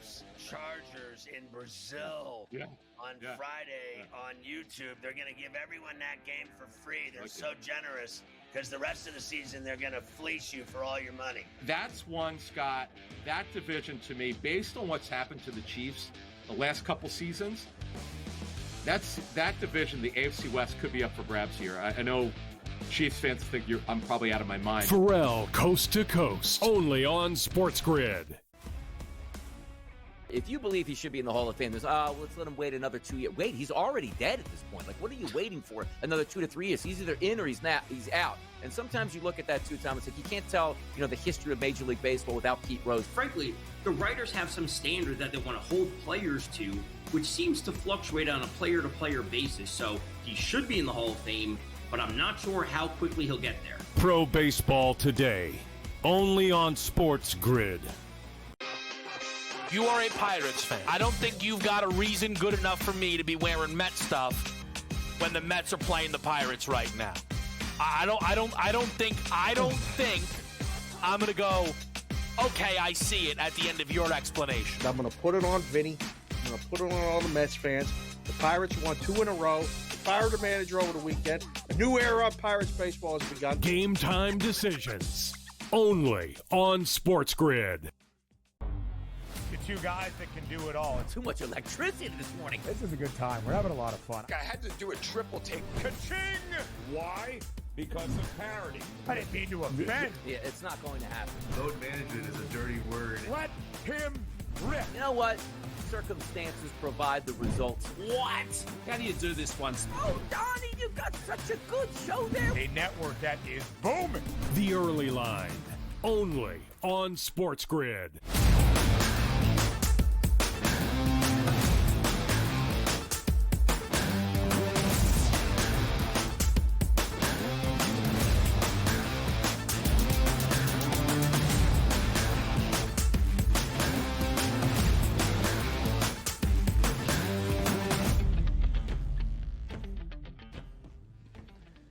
Braves Chargers in Brazil on Friday on YouTube. They're going to give everyone that game for free. They're so generous because the rest of the season they're going to fleece you for all your money. That's one, Scott. That division to me, based on what's happened to the Chiefs the last couple seasons, that division, the AFC West, could be up for grabs here. I know Chiefs fans think I'm probably out of my mind. Pharrell, Coast to Coast, only on SportsGrid. If you believe he should be in the Hall of Fame, there's, let's let him wait another 2 years. Wait, he's already dead at this point. Like, what are you waiting for? Another 2 to 3 years. He's either in or he's out. And sometimes you look at that too, Tom. It's like you can't tell, the history of Major League Baseball without Pete Rose. Frankly, the writers have some standard that they want to hold players to, which seems to fluctuate on a player-to-player basis. So he should be in the Hall of Fame, but I'm not sure how quickly he'll get there. Pro Baseball Today, only on SportsGrid. You are a Pirates fan. I don't think you've got a reason good enough for me to be wearing Met stuff when the Mets are playing the Pirates right now. I don't think I'm going to go, okay, I see it at the end of your explanation. I'm going to put it on Vinny. I'm going to put it on all the Mets fans. The Pirates won 2 in a row. Fired the manager over the weekend. A new era of Pirates baseball has begun. Game time decisions, only on SportsGrid. The two guys that can do it all. Too much electricity this morning. This is a good time. We're having a lot of fun. I had to do a triple take. Ka-ching! Why? Because of parity. I didn't mean to offend. Yeah, it's not going to happen. Load management is a dirty word. Let him rip. You know what? Circumstances provide the results. What? How do you do this once? Oh, Donnie, you got such a good show there. A network that is booming. The Early Line, only on SportsGrid.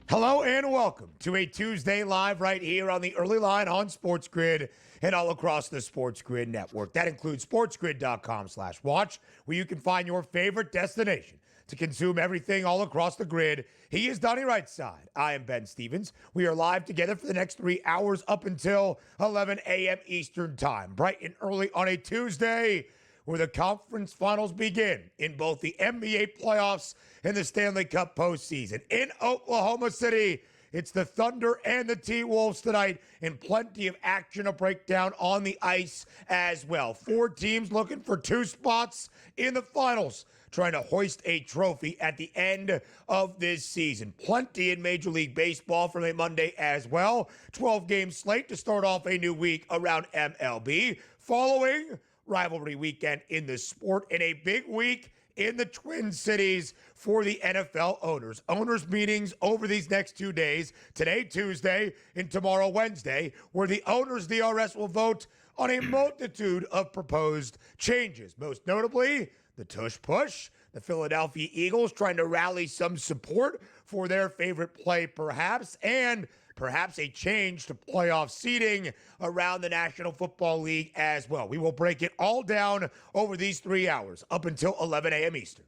Hello and welcome to a Tuesday live right here on the Early Line on SportsGrid and all across the SportsGrid network. That includes sportsgrid.com/watch, where you can find your favorite destination to consume everything all across the grid. He is Donnie Rightside. I am Ben Stevens. We are live together for the next 3 hours up until 11 a.m. Eastern Time, bright and early on a Tuesday, where the conference finals begin in both the NBA playoffs and the Stanley Cup postseason. In Oklahoma City, it's the Thunder and the T-Wolves tonight, and plenty of action to break down on the ice as well. 4 teams looking for 2 spots in the finals, trying to hoist a trophy at the end of this season. Plenty in Major League Baseball from a Monday as well. 12-game slate to start off a new week around MLB, following rivalry weekend in the sport, and a big week in the Twin Cities for the NFL owners. Owners meetings over these next 2 days, today, Tuesday, and tomorrow, Wednesday, where the owners' DRS will vote on a multitude of proposed changes. Most notably, the tush push, the Philadelphia Eagles trying to rally some support for their favorite play, perhaps, and perhaps a change to playoff seeding around the National Football League as well. We will break it all down over these 3 hours up until 11 a.m. Eastern.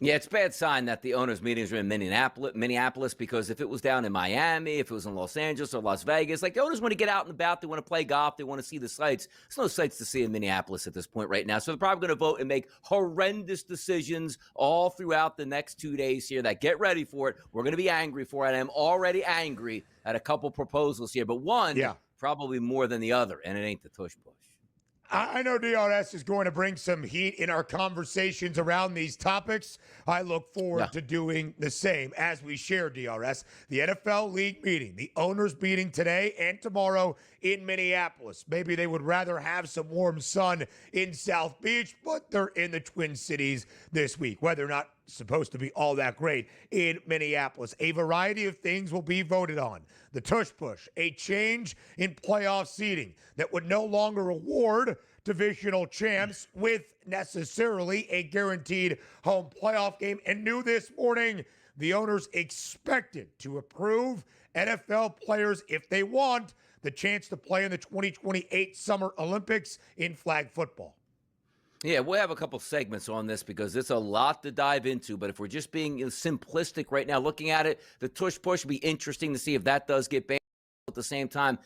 Yeah, it's a bad sign that the owners' meetings are in Minneapolis, because if it was down in Miami, if it was in Los Angeles or Las Vegas, like, the owners want to get out and about, they want to play golf, they want to see the sights. There's no sights to see in Minneapolis at this point right now. So they're probably going to vote and make horrendous decisions all throughout the next 2 days here. That get ready for it. We're going to be angry for it. I'm already angry at a couple proposals here, but one probably more than the other, and it ain't the tush push. I know DRS is going to bring some heat in our conversations around these topics. I look forward to doing the same as we share DRS. The NFL league meeting, the owners meeting today and tomorrow in Minneapolis. Maybe they would rather have some warm sun in South Beach, but they're in the Twin Cities this week. Whether or not supposed to be all that great in Minneapolis. A variety of things will be voted on. The tush push, a change in playoff seeding that would no longer award divisional champs with necessarily a guaranteed home playoff game. And new this morning, the owners expected to approve NFL players, if they want, the chance to play in the 2028 Summer Olympics in flag football. Yeah, we'll have a couple segments on this because it's a lot to dive into. But if we're just being simplistic right now, looking at it, the tush push would be interesting to see if that does get banned. At the same time,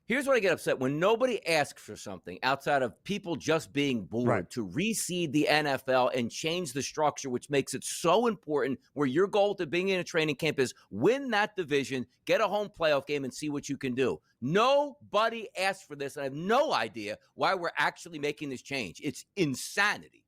here's what I get upset when nobody asks for something outside of people just being bored to reseed the NFL and change the structure, which makes it so important, where your goal to being in a training camp is win that division, get a home playoff game, and see what you can do. Nobody asked for this, and I have no idea why we're actually making this change. It's insanity.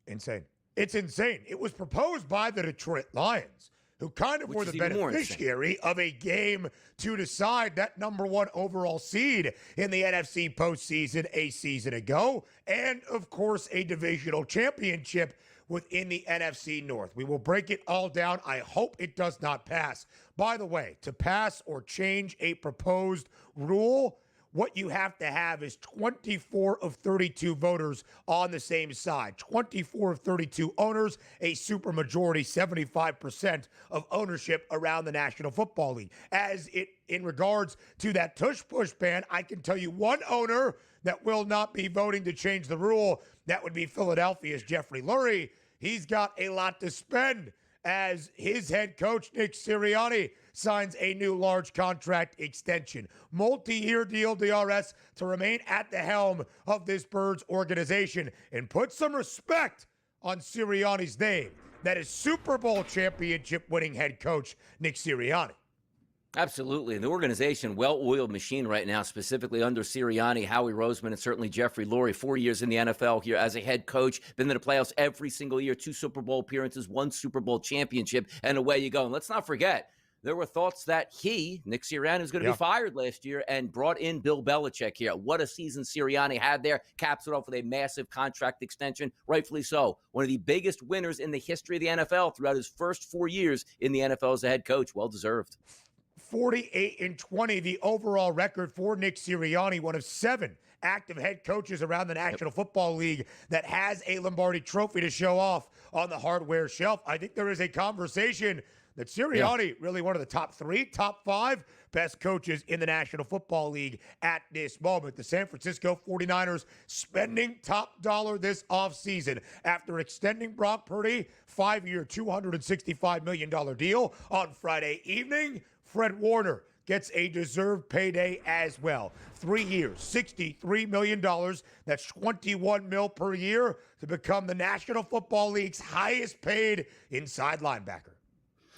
Insane. It's insane. It was proposed by the Detroit Lions, who kind of were the beneficiary of a game to decide that number 1 overall seed in the NFC postseason a season ago, and, of course, a divisional championship within the NFC North. We will break it all down. I hope it does not pass. By the way, to pass or change a proposed rule, what you have to have is 24 of 32 voters on the same side. 24 of 32 owners, a supermajority, 75% of ownership around the National Football League. In regards to that tush-push ban, I can tell you one owner that will not be voting to change the rule. That would be Philadelphia's Jeffrey Lurie. He's got a lot to spend as his head coach, Nick Sirianni, signs a new large contract extension. Multi-year deal, DRS, to remain at the helm of this Birds organization and put some respect on Sirianni's name. That is Super Bowl championship winning head coach Nick Sirianni. Absolutely. And the organization, well-oiled machine right now, specifically under Sirianni, Howie Roseman, and certainly Jeffrey Lurie. 4 years in the NFL here as a head coach. Been to the playoffs every single year. 2 Super Bowl appearances, 1 Super Bowl championship, and away you go. And let's not forget, there were thoughts that Nick Sirianni, was going to be fired last year and brought in Bill Belichick here. What a season Sirianni had there. Caps it off with a massive contract extension. Rightfully so. One of the biggest winners in the history of the NFL throughout his first 4 years in the NFL as a head coach. Well-deserved. 48-20, the overall record for Nick Sirianni, one of 7 active head coaches around the National Football League that has a Lombardi trophy to show off on the hardware shelf. I think there is a conversation that Sirianni, really one of the top 3, top 5 best coaches in the National Football League at this moment. The San Francisco 49ers spending top dollar this offseason after extending Brock Purdy, 5-year, $265 million deal on Friday evening. Fred Warner gets a deserved payday as well. 3 years, $63 million. That's $21 million per year to become the National Football League's highest paid inside linebacker.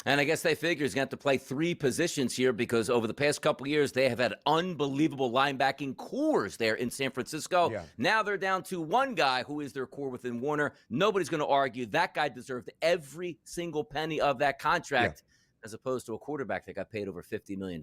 And I guess they figure he's going to have to play 3 positions here because over the past couple of years, they have had unbelievable linebacking cores there in San Francisco. Yeah. Now they're down to one guy who is their core within Warner. Nobody's going to argue that guy deserved every single penny of that contract. Yeah. As opposed to a quarterback that got paid over $50 million.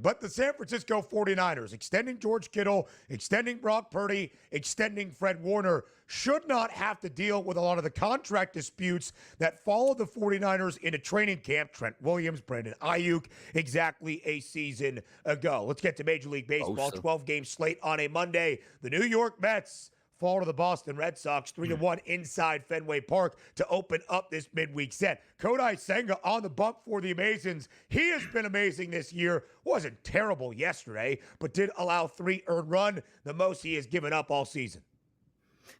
But the San Francisco 49ers, extending George Kittle, extending Brock Purdy, extending Fred Warner, should not have to deal with a lot of the contract disputes that followed the 49ers into training camp. Trent Williams, Brandon Ayuk, exactly a season ago. Let's get to Major League Baseball. 12-game slate on a Monday. The New York Mets fall to the Boston Red Sox 3-1 inside Fenway Park to open up this midweek set. Kodai Senga on the bump for the Amazons. He has been amazing this year. Wasn't terrible yesterday, but did allow 3 earned run, the most he has given up all season.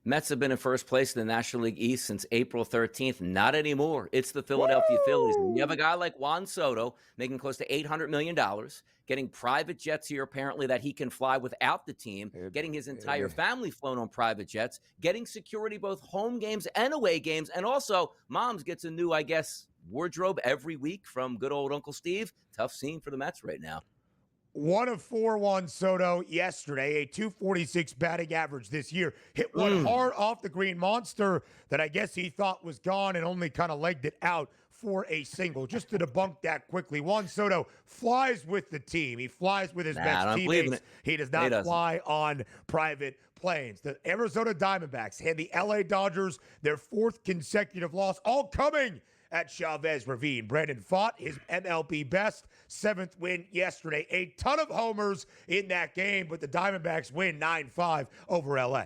Mets have been in first place in the National League East since April 13th. Not anymore. It's the Philadelphia Phillies. You have a guy like Juan Soto making close to $800 million, getting private jets here apparently that he can fly without the team, getting his entire family flown on private jets, getting security both home games and away games, and also Moms gets a new, I guess, wardrobe every week from good old Uncle Steve. Tough scene for the Mets right now. 1 of 4 Juan Soto yesterday, a .246 batting average this year. Hit one hard off the green monster that I guess he thought was gone and only kind of legged it out for a single. Just to debunk that quickly, Juan Soto flies with the team. He flies with his best teammates. He does not fly on private planes. The Arizona Diamondbacks hand the LA Dodgers their 4th consecutive loss, all coming at Chavez Ravine. Brandon Pfaadt, his MLB best, 7th win yesterday. A ton of homers in that game, but the Diamondbacks win 9-5 over LA.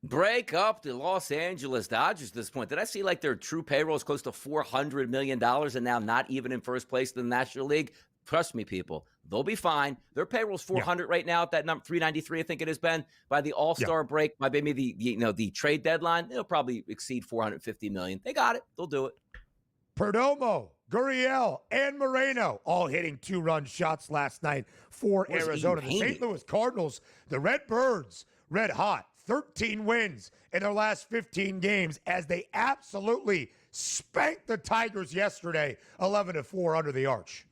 Break up the Los Angeles Dodgers at this point. Did I see like their true payroll is close to $400 million and now not even in first place in the National League? Trust me, people, they'll be fine. Their payroll's 400 right now at that number, 393, I think it has been. By the All-Star break, by maybe the trade deadline, they'll probably exceed 450 million. They got it. They'll do it. Perdomo, Gurriel, and Moreno all hitting 2-run shots last night for Arizona. The St. Louis Cardinals, the Redbirds, red hot, 13 wins in their last 15 games as they absolutely spanked the Tigers yesterday, 11-4 under the arch.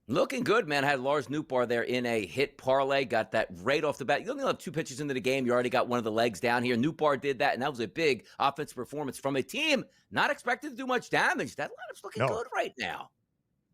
Looking good, man. I had Lars Nootbaar there in a hit parlay. Got that right off the bat. You only have 2 pitches into the game. You already got one of the legs down here. Nootbaar did that, and that was a big offensive performance from a team not expected to do much damage. That lineup's looking good right now.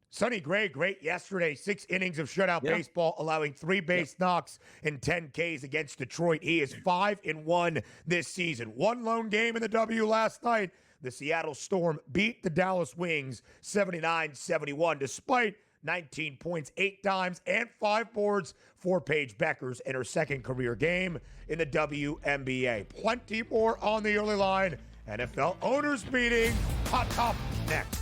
Sonny Gray, great yesterday. 6 innings of shutout baseball, allowing 3 base knocks and 10 Ks against Detroit. He is 5-1 this season. 1 lone game in the W last night. The Seattle Storm beat the Dallas Wings 79-71, despite 19 points, 8 dimes, and 5 boards for Paige Beckers in her second career game in the WNBA. Plenty more on the early line. NFL owners meeting. Hot Top next.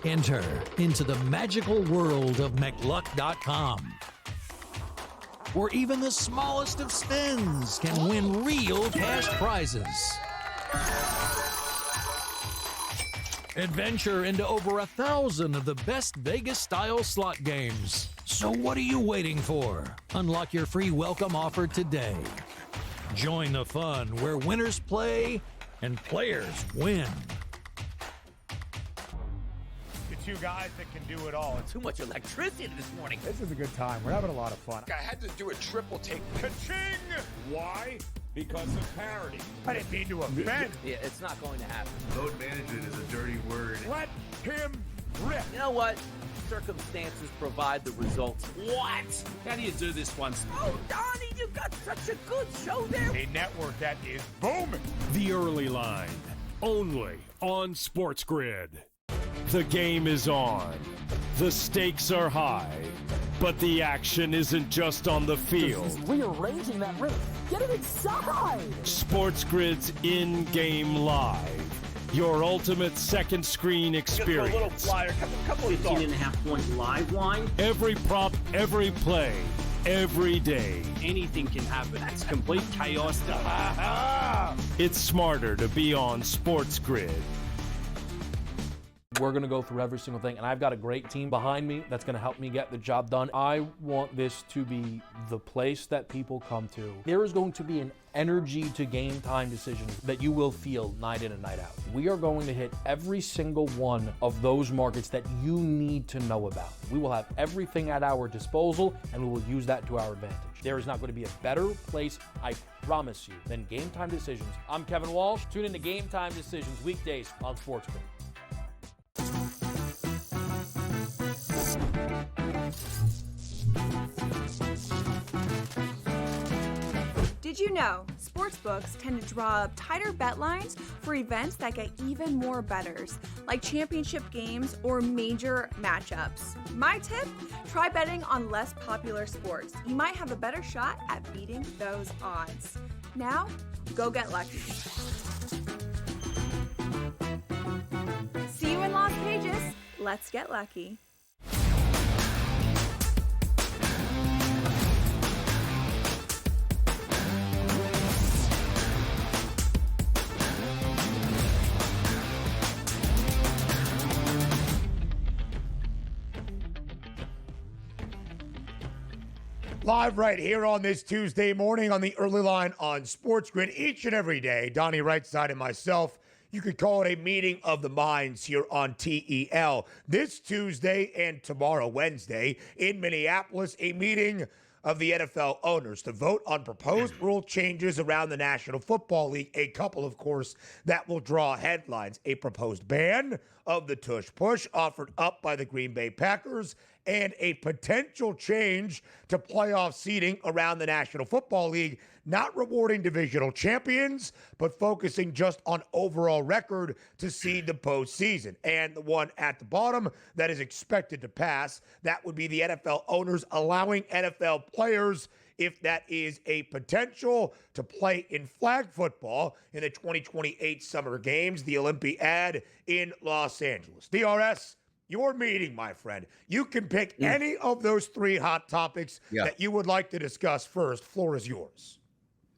Enter into the magical world of McLuck.com, where even the smallest of spins can win real cash prizes. Adventure into over 1,000 of the best Vegas-style slot games. So what are you waiting for? Unlock your free welcome offer today. Join the fun where winners play and players win. 2 guys that can do it all. Too much electricity this morning. This is a good time. We're having a lot of fun. I had to do a triple take. Ka-ching! Why? Because of parity. I didn't mean to offend. Yeah, it's not going to happen. Load management is a dirty word. Let him rip. You know what? Circumstances provide the results. What? How do you do this once? Oh, Donnie, you got such a good show there. A network that is booming. The Early Line, only on SportsGrid. The game is on. The stakes are high. But the action isn't just on the field. He's rearranging that ring. Get it inside! SportsGrid's in-game live. Your ultimate second screen experience. Just a little flyer, couple of 15.5 point live line. Every prop, every play, every day. Anything can happen. It's complete chaos. It's smarter to be on SportsGrid. We're going to go through every single thing, and I've got a great team behind me that's going to help me get the job done. I want this to be the place that people come to. There is going to be an energy to game time decisions that you will feel night in and night out. We are going to hit every single one of those markets that you need to know about. We will have everything at our disposal, and we will use that to our advantage. There is not going to be a better place, I promise you, than Game Time Decisions. I'm Kevin Walsh. Tune in to Game Time Decisions weekdays on SportsGrid. Did you know sportsbooks tend to draw up tighter bet lines for events that get even more bettors, like championship games or major matchups? My tip? Try betting on less popular sports. You might have a better shot at beating those odds. Now, go get lucky. See you in Las Vegas. Let's get lucky. Live right here on this Tuesday morning on the Early Line on SportsGrid each and every day. Donnie Rightside and myself, you could call it a meeting of the minds here on TEL. This Tuesday and tomorrow, Wednesday, in Minneapolis, a meeting of the NFL owners to vote on proposed rule changes around the National Football League. A couple, of course, that will draw headlines. A proposed ban of the tush push offered up by the Green Bay Packers and a potential change to playoff seeding around the National Football League, not rewarding divisional champions, but focusing just on overall record to seed the postseason. And the one at the bottom that is expected to pass, that would be the NFL owners allowing NFL players, if that is a potential, to play in flag football in the 2028 Summer Games, the Olympiad in Los Angeles. DRS, your meeting, my friend. You can pick any of those three hot topics that you would like to discuss first. Floor is yours.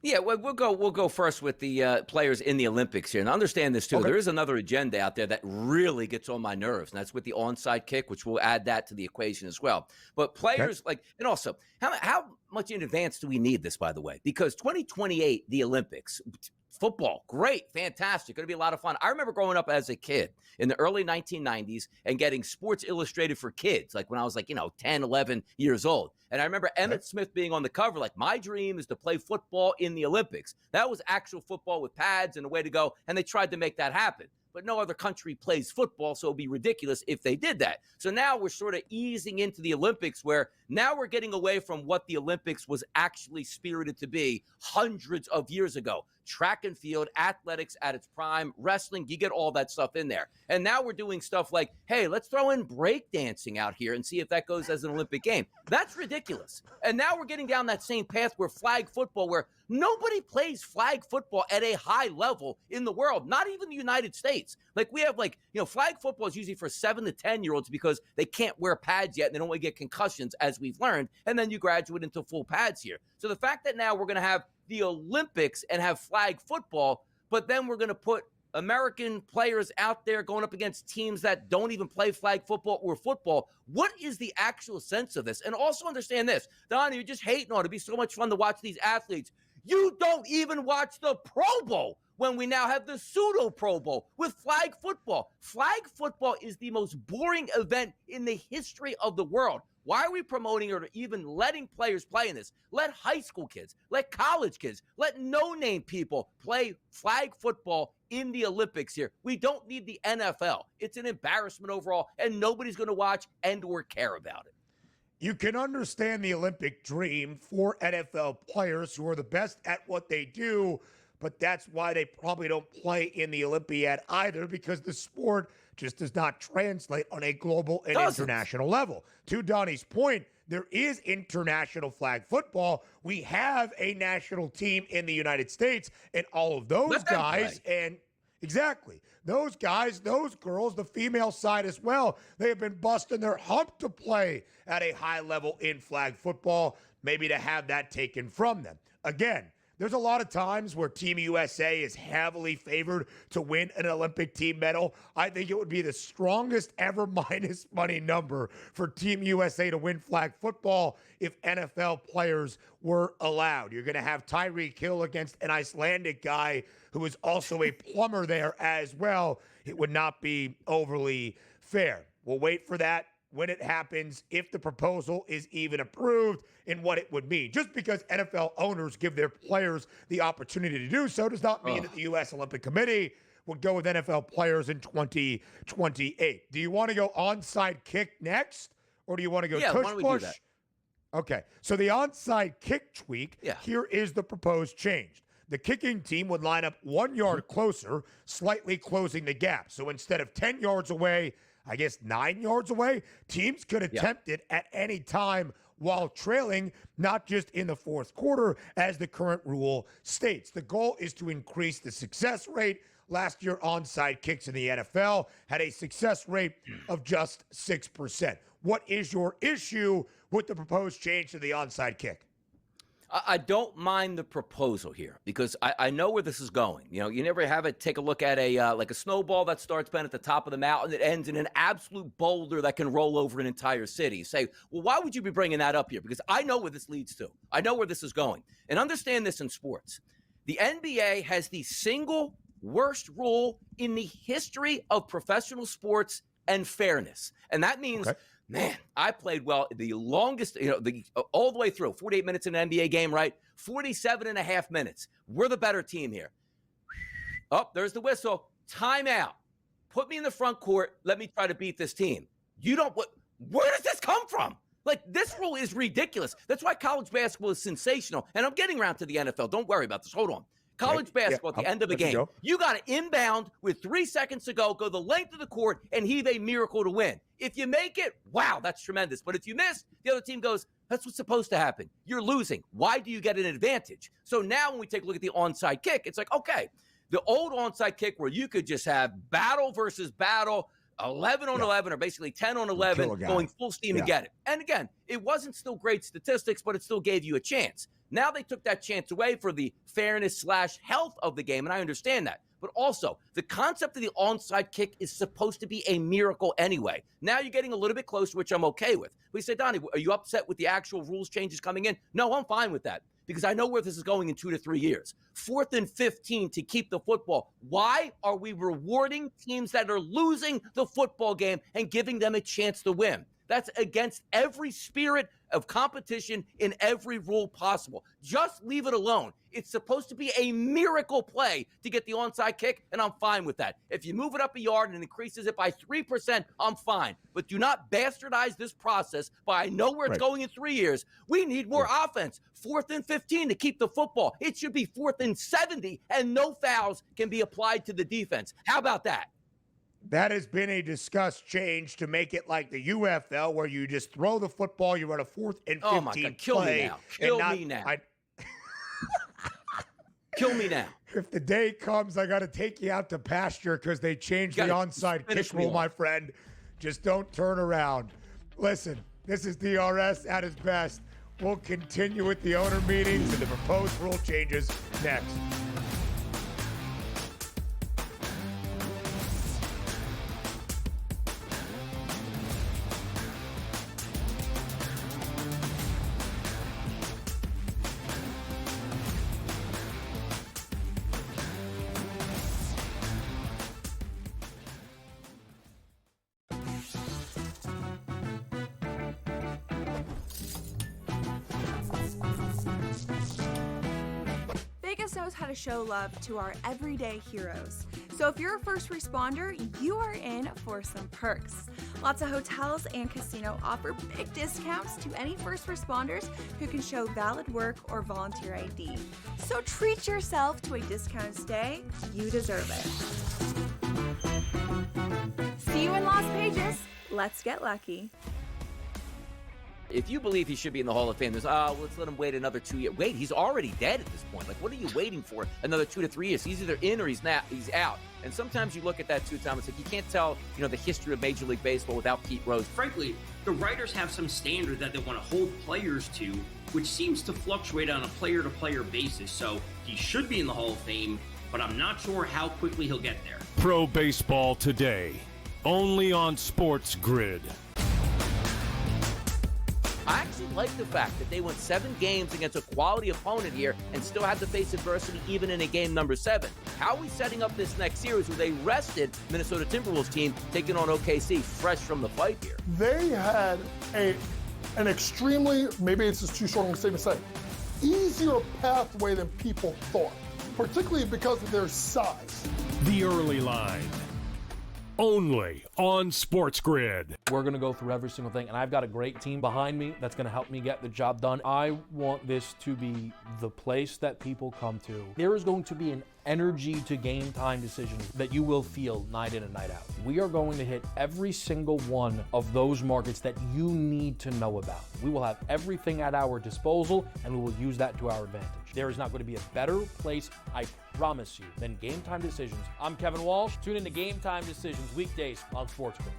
Yeah, we'll go first with the players in the Olympics here. And understand this, too. Okay. There is another agenda out there that really gets on my nerves, and that's with the onside kick, which we'll add that to the equation as well. But players, and also, how much in advance do we need this, by the way? Because 2028, the Olympics, football, great, fantastic, going to be a lot of fun. I remember growing up as a kid in the early 1990s and getting Sports Illustrated for kids, like when I was 10, 11 years old. And I remember Emmett Smith being on the cover, like, my dream is to play football in the Olympics. That was actual football with pads and a way to go, and they tried to make that happen. But no other country plays football, so it would be ridiculous if they did that. So now we're sort of easing into the Olympics, where now we're getting away from what the Olympics was actually spirited to be hundreds of years ago. Track and field, athletics at its prime, wrestling, you get all that stuff in there. And now we're doing stuff like, hey, let's throw in breakdancing out here and see if that goes as an Olympic game. That's ridiculous. And now we're getting down that same path where flag football, where nobody plays flag football at a high level in the world, not even the United States. Like, we have, flag football is usually for 7 to 10-year-olds because they can't wear pads yet and they don't want to get concussions, as we've learned. And then you graduate into full pads here. So the fact that now we're going to have the Olympics and have flag football, but then we're going to put American players out there going up against teams that don't even play flag football or football. What is the actual sense of this? And also understand this, Donnie, you're just hating on it. It'd be so much fun to watch these athletes. You don't even watch the Pro Bowl when we now have the pseudo Pro Bowl with flag football. Flag football is the most boring event in the history of the world. Why are we promoting or even letting players play in this? Let high school kids, let college kids, let no-name people play flag football in the Olympics here. We don't need the NFL. It's an embarrassment overall, and nobody's going to watch and or care about it. You can understand the Olympic dream for NFL players who are the best at what they do, but that's why they probably don't play in the Olympiad either, because the sport just does not translate on a global and international level. To Donnie's point, there is international flag football. We have a national team in the United States, and all of those guys, and exactly, those guys, those girls, the female side as well, they have been busting their hump to play at a high level in flag football, maybe to have that taken from them. Again, there's a lot of times where Team USA is heavily favored to win an Olympic team medal. I think it would be the strongest ever minus money number for Team USA to win flag football if NFL players were allowed. You're going to have Tyreek Hill against an Icelandic guy who is also a plumber there as well. It would not be overly fair. We'll wait for that when it happens, if the proposal is even approved, and what it would mean. Just because NFL owners give their players the opportunity to do so does not mean that the U.S. Olympic Committee would go with NFL players in 2028. Do you want to go onside kick next, or do you want to go tush push? Okay, so the onside kick tweak, here is the proposed change. The kicking team would line up 1 yard closer, slightly closing the gap. So instead of 10 yards away, 9 yards away, teams could attempt it at any time while trailing, not just in the fourth quarter, as the current rule states. The goal is to increase the success rate. Last year, onside kicks in the NFL had a success rate of just 6%. What is your issue with the proposed change to the onside kick? I don't mind the proposal here because I know where this is going. You know, you never have it take a look at a snowball that starts bent at the top of the mountain that ends in an absolute boulder that can roll over an entire city. You say, well, why would you be bringing that up here? Because I know where this leads to. I know where this is going. And understand this in sports. The NBA has the single worst rule in the history of professional sports and fairness. And that means... Man, I played well the longest, all the way through. 48 minutes in an NBA game, right? 47 and a half minutes. We're the better team here. Oh, there's the whistle. Timeout. Put me in the front court. Let me try to beat this team. where does this come from? Like, this rule is ridiculous. That's why college basketball is sensational. And I'm getting around to the NFL. Don't worry about this. Hold on. College basketball at the end of a game, you got to inbound with 3 seconds to go the length of the court, and heave a miracle to win. If you make it, wow, that's tremendous. But if you miss, the other team goes, that's what's supposed to happen. You're losing. Why do you get an advantage? So now when we take a look at the onside kick, it's like, okay, the old onside kick where you could just have battle versus battle, 11 on 11, or basically 10 on 11, going full steam to get it. And again, it wasn't still great statistics, but it still gave you a chance. Now they took that chance away for the fairness/health of the game, and I understand that. But also, the concept of the onside kick is supposed to be a miracle anyway. Now you're getting a little bit closer, which I'm okay with. We say, Donnie, are you upset with the actual rules changes coming in? No, I'm fine with that because I know where this is going in 2 to 3 years. 4th and 15 to keep the football. Why are we rewarding teams that are losing the football game and giving them a chance to win? That's against every spirit of competition in every rule possible. Just leave it alone. It's supposed to be a miracle play to get the onside kick, and I'm fine with that. If you move it up a yard and increases it by 3%, I'm fine. But do not bastardize this process by I know where it's going in 3 years. We need more offense. 4th and 15 to keep the football. It should be 4th and 70, and no fouls can be applied to the defense. How about that? That has been a discussed change to make it like the UFL, where you just throw the football, you run a 4th and 15 oh my God, kill play. Me now. Kill me now. Kill me now. If the day comes, I got to take you out to pasture because they changed the onside kick rule, my friend. Just don't turn around. Listen, this is DRS at his best. We'll continue with the owner meetings and the proposed rule changes next. Vegas knows how to show love to our everyday heroes. So if you're a first responder, you are in for some perks. Lots of hotels and casino offer big discounts to any first responders who can show valid work or volunteer ID. So treat yourself to a discounted stay. You deserve it. See you in Las Vegas. Let's get lucky. If you believe he should be in the Hall of Fame, there's, let's let him wait another 2 years. Wait, he's already dead at this point. Like, what are you waiting for another 2 to 3 years? He's either in or he's out. And sometimes you look at that too, Tom, it's like you can't tell, the history of Major League Baseball without Pete Rose. Frankly, the writers have some standard that they want to hold players to, which seems to fluctuate on a player-to-player basis. So he should be in the Hall of Fame, but I'm not sure how quickly he'll get there. Pro Baseball Today, only on SportsGrid. I actually like the fact that they went 7 games against a quality opponent here and still had to face adversity even in a game number 7. How are we setting up this next series where they rested Minnesota Timberwolves team taking on OKC fresh from the fight here? They had an extremely, maybe it's just too strong a statement to say, easier pathway than people thought, particularly because of their size. The Early Line, only on SportsGrid. We're going to go through every single thing, and I've got a great team behind me that's going to help me get the job done. I want this to be the place that people come to. There is going to be an energy to game time decisions that you will feel night in and night out. We are going to hit every single one of those markets that you need to know about. We will have everything at our disposal, and we will use that to our advantage. There is not going to be a better place, I promise you, than Game Time Decisions. I'm Kevin Walsh. Tune in to Game Time Decisions weekdays on SportsGrid.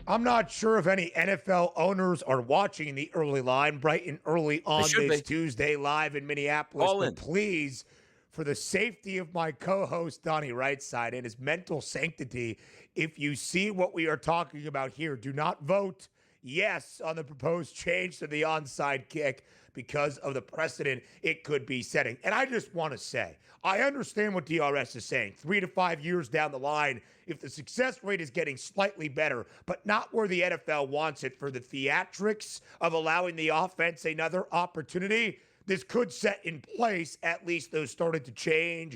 I'm not sure if any NFL owners are watching the Early Line bright and early on this Tuesday live in Minneapolis. But please, for the safety of my co-host Donnie Rightside and his mental sanctity, if you see what we are talking about here, do not vote yes on the proposed change to the onside kick because of the precedent it could be setting. And I just want to say, I understand what DRS is saying. 3 to 5 years down the line, if the success rate is getting slightly better, but not where the NFL wants it for the theatrics of allowing the offense another opportunity, this could set in place, at least those started to change,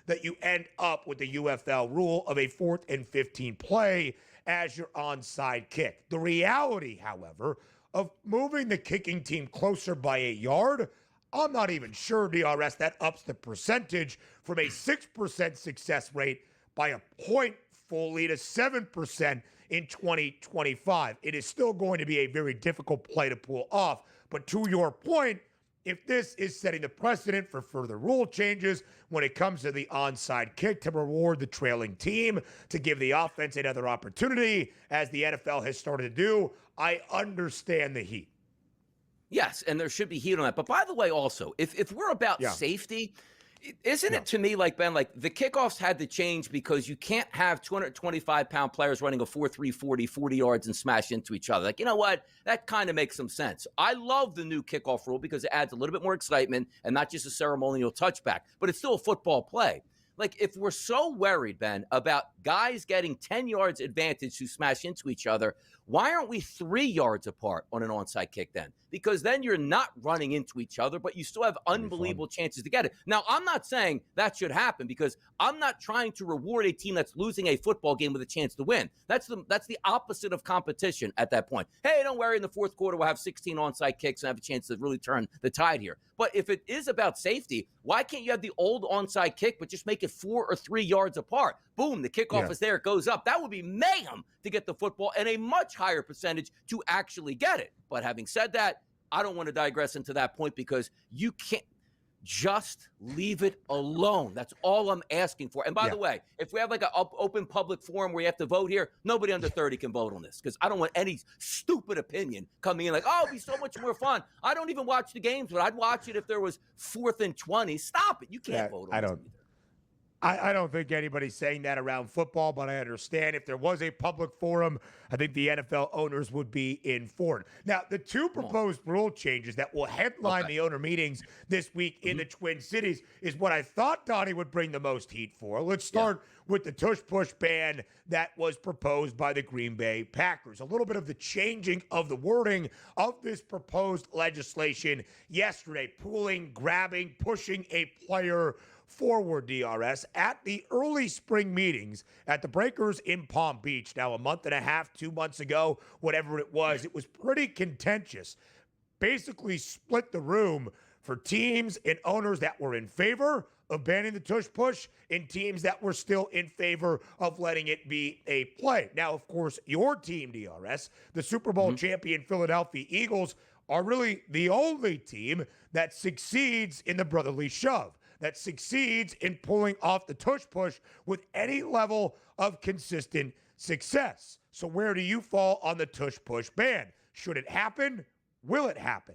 that you end up with the UFL rule of a 4th and 15 play as your onside kick. The reality, however, of moving the kicking team closer by a yard, I'm not even sure, DRS, that ups the percentage from a 6% success rate by a point fully to 7% in 2025. It is still going to be a very difficult play to pull off. But to your point, if this is setting the precedent for further rule changes when it comes to the onside kick to reward the trailing team, to give the offense another opportunity, as the NFL has started to do, I understand the heat. Yes, and there should be heat on that. But by the way, also, if we're about safety, isn't it to me like, Ben, like the kickoffs had to change because you can't have 225-pound players running a 4.3 40 yards and smash into each other. Like, you know what? That kind of makes some sense. I love the new kickoff rule because it adds a little bit more excitement and not just a ceremonial touchback, but it's still a football play. Like, if we're so worried, Ben, about guys getting 10 yards advantage to smash into each other, why aren't we 3 yards apart on an onside kick then? Because then you're not running into each other, but you still have unbelievable chances to get it. Now, I'm not saying that should happen because I'm not trying to reward a team that's losing a football game with a chance to win. That's the opposite of competition at that point. Hey, don't worry, in the fourth quarter, we'll have 16 onside kicks and have a chance to really turn the tide here. But if it is about safety, why can't you have the old onside kick, but just make it 4 or 3 yards apart? Boom, the kickoff is there, it goes up. That would be mayhem to get the football and a much higher percentage to actually get it. But having said that, I don't want to digress into that point because you can't just leave it alone. That's all I'm asking for. And by the way, if we have like an open public forum where you have to vote here, nobody under 30 can vote on this because I don't want any stupid opinion coming in like, oh, it'd be so much more fun. I don't even watch the games, but I'd watch it if there was 4th and 20. Stop it. You can't vote on this either. I don't think anybody's saying that around football, but I understand if there was a public forum, I think the NFL owners would be informed. Now, the two proposed rule changes that will headline the owner meetings this week in the Twin Cities is what I thought Donnie would bring the most heat for. Let's start with the tush-push ban that was proposed by the Green Bay Packers. A little bit of the changing of the wording of this proposed legislation yesterday, pulling, grabbing, pushing a player forward, DRS, at the early spring meetings at the Breakers in Palm Beach. Now, a month and a half, 2 months ago, whatever it was pretty contentious. Basically split the room for teams and owners that were in favor of banning the tush-push and teams that were still in favor of letting it be a play. Now, of course, your team, DRS, the Super Bowl champion Philadelphia Eagles, are really the only team that succeeds in the brotherly shove, that succeeds in pulling off the tush-push with any level of consistent success. So where do you fall on the tush-push ban? Should it happen? Will it happen?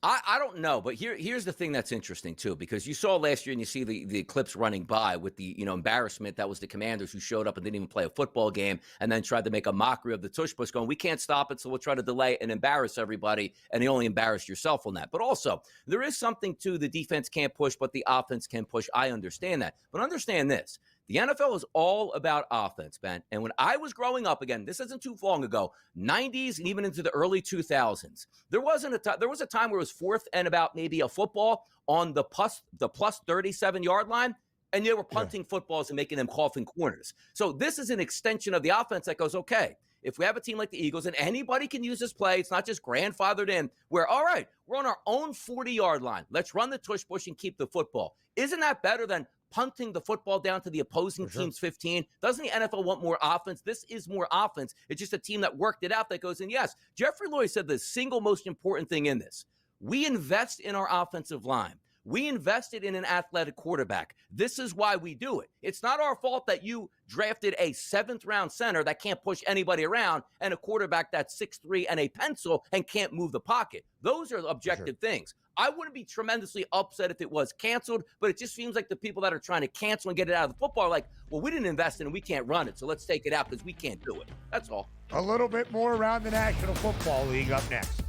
I don't know, but here's the thing that's interesting, too, because you saw last year and you see the clips running by with the embarrassment. That was the Commanders who showed up and didn't even play a football game and then tried to make a mockery of the tush-push going, we can't stop it, so we'll try to delay and embarrass everybody, and you only embarrass yourself on that. But also, there is something to the defense can't push, but the offense can push. I understand that. But understand this. The NFL is all about offense, Ben. And when I was growing up, again, this isn't too long ago, 90s and even into the early 2000s, there was a time where it was 4th and about maybe a football on the plus 37-yard line, and they were punting footballs and making them coffin corners. So this is an extension of the offense that goes, okay, if we have a team like the Eagles and anybody can use this play, it's not just grandfathered in, where, all right, we're on our own 40-yard line. Let's run the tush-push and keep the football. Isn't that better than punting the football down to the opposing team's 15? Doesn't the NFL want more offense? This is more offense. It's just a team that worked it out that goes in. Yes, Jeffrey Lloyd said the single most important thing in this. We invest in our offensive line. We invested in an athletic quarterback. This is why we do it. It's not our fault that you drafted a 7th-round center that can't push anybody around and a quarterback that's 6'3" and a pencil and can't move the pocket. Those are objective things. I wouldn't be tremendously upset if it was canceled, but it just seems like the people that are trying to cancel and get it out of the football are like, well, we didn't invest in it, we can't run it, so let's take it out because we can't do it. That's all. A little bit more around the National Football League up next.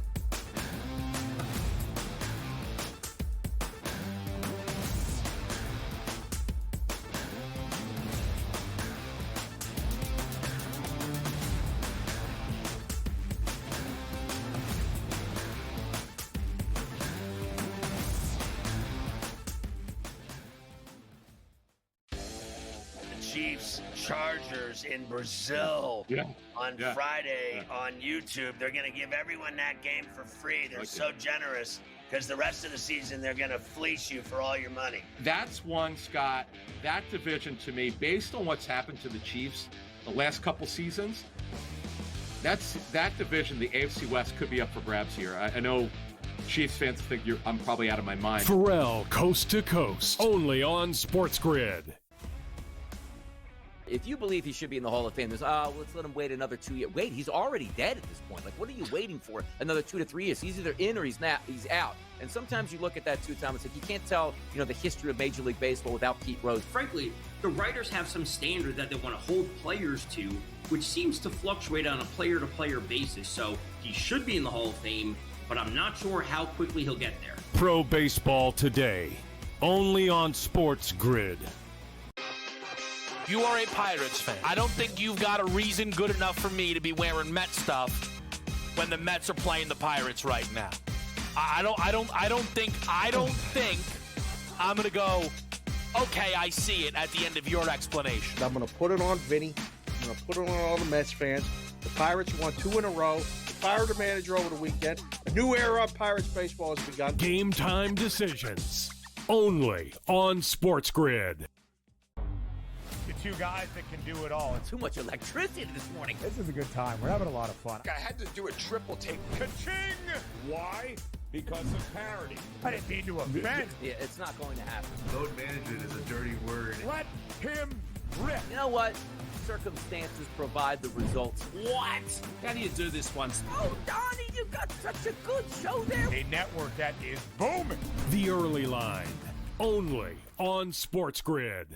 Chiefs Chargers in Brazil on Friday on YouTube. They're going to give everyone that game for free. They're so generous because the rest of the season they're going to fleece you for all your money. That's one, Scott. That division to me, based on what's happened to the Chiefs the last couple seasons, that division, the AFC West, could be up for grabs here. I know Chiefs fans think I'm probably out of my mind. Pharrell, coast to coast, only on SportsGrid. If you believe he should be in the Hall of Fame, there's, let's let him wait another 2 years. Wait, he's already dead at this point. Like, what are you waiting for? Another 2 to 3 years. He's either in or he's out. And sometimes you look at that too, Tom, it's like you can't tell, the history of Major League Baseball without Pete Rose. Frankly, the writers have some standard that they want to hold players to, which seems to fluctuate on a player-to-player basis. So he should be in the Hall of Fame, but I'm not sure how quickly he'll get there. Pro Baseball Today, only on SportsGrid. You are a Pirates fan. I don't think you've got a reason good enough for me to be wearing Met stuff when the Mets are playing the Pirates right now. I don't think I'm gonna go, okay, I see it at the end of your explanation. I'm going to put it on Vinny. I'm going to put it on all the Mets fans. The Pirates won 2 in a row. They fired the manager over the weekend. A new era of Pirates baseball has begun. Game time decisions, only on SportsGrid. The two guys that can do it all. Too much electricity this morning. This is a good time. We're having a lot of fun. I had to do a triple take. Ka-ching! Why? Because of parity. I didn't mean to offend. Yeah, it's not going to happen. Load management is a dirty word. Let him rip. You know what? Circumstances provide the results. What? How do you do this once? Oh, Donnie, you got such a good show there. A network that is booming. The Early Line, only on SportsGrid.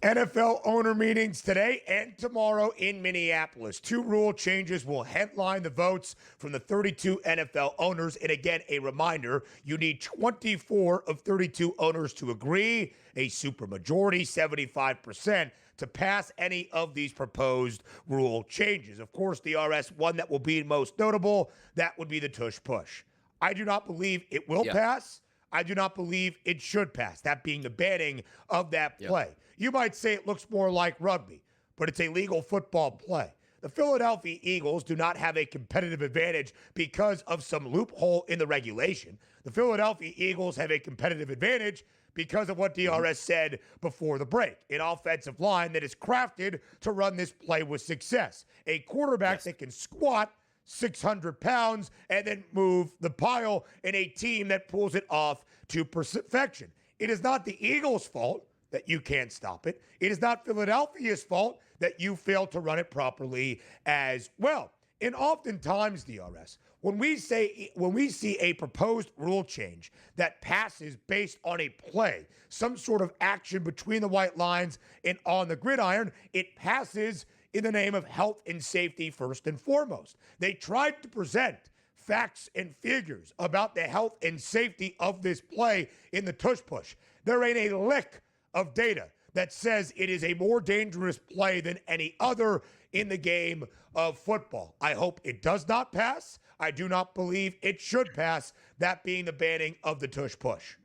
NFL owner meetings today and tomorrow in Minneapolis. 2 rule changes will headline the votes from the 32 NFL owners. And again, a reminder, you need 24 of 32 owners to agree, a supermajority, 75%, to pass any of these proposed rule changes. Of course, the RS one that will be most notable, that would be the tush push. I do not believe it will pass. I do not believe it should pass, that being the banning of that play. You might say it looks more like rugby, but it's a legal football play. The Philadelphia Eagles do not have a competitive advantage because of some loophole in the regulation. The Philadelphia Eagles have a competitive advantage because of what DRS said before the break. An offensive line that is crafted to run this play with success. A quarterback that can squat 600 pounds and then move the pile, and a team that pulls it off to perfection. It is not the Eagles' fault that you can't stop it. It is not Philadelphia's fault that you failed to run it properly as well. And oftentimes, DRS, when we see a proposed rule change that passes based on a play, some sort of action between the white lines and on the gridiron, it passes in the name of health and safety first and foremost. They tried to present facts and figures about the health and safety of this play in the tush push. There ain't a lick of data that says it is a more dangerous play than any other in the game of football. I hope it does not pass. I do not believe it should pass, that being the banning of the tush push.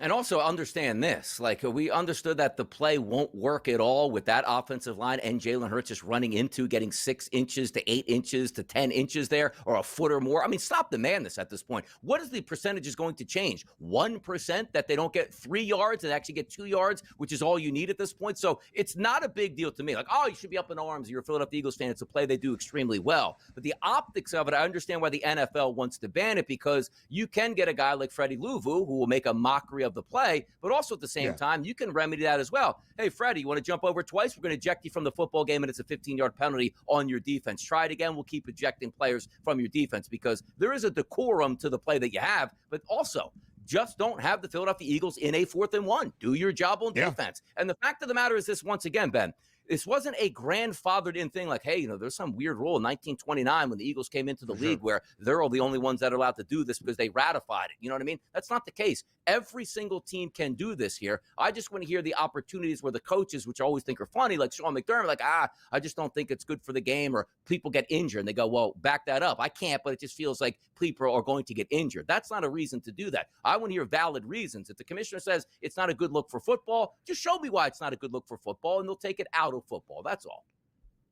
And also understand this, like we understood that the play won't work at all with that offensive line and Jalen Hurts just running into getting 6 inches to 8 inches to 10 inches there or a foot or more. I mean, stop the madness at this point. What is the percentage going to change? 1% that they don't get 3 yards and actually get 2 yards, which is all you need at this point. So it's not a big deal to me. Like, oh, you should be up in arms. You're a Philadelphia Eagles fan. It's a play they do extremely well. But the optics of it, I understand why the NFL wants to ban it, because you can get a guy like Freddie Louvu who will make a mockery of the play, but also at the same time, you can remedy that as well. Hey, Freddie, you want to jump over twice? We're going to eject you from the football game, and it's a 15-yard penalty on your defense. Try it again. We'll keep ejecting players from your defense, because there is a decorum to the play that you have, but also just don't have the Philadelphia Eagles in a 4th and 1. Do your job on defense. And the fact of the matter is this, once again, Ben, this wasn't a grandfathered in thing like, hey, you know, there's some weird rule in 1929 when the Eagles came into the league where they're all the only ones that are allowed to do this because they ratified it. You know what I mean? That's not the case. Every single team can do this here. I just want to hear the opportunities where the coaches, which I always think are funny, like Sean McDermott, like, I just don't think it's good for the game, or people get injured. And they go, well, back that up. I can't, but it just feels like people are going to get injured. That's not a reason to do that. I want to hear valid reasons. If the commissioner says it's not a good look for football, just show me why it's not a good look for football, and they'll take it out of football. That's all.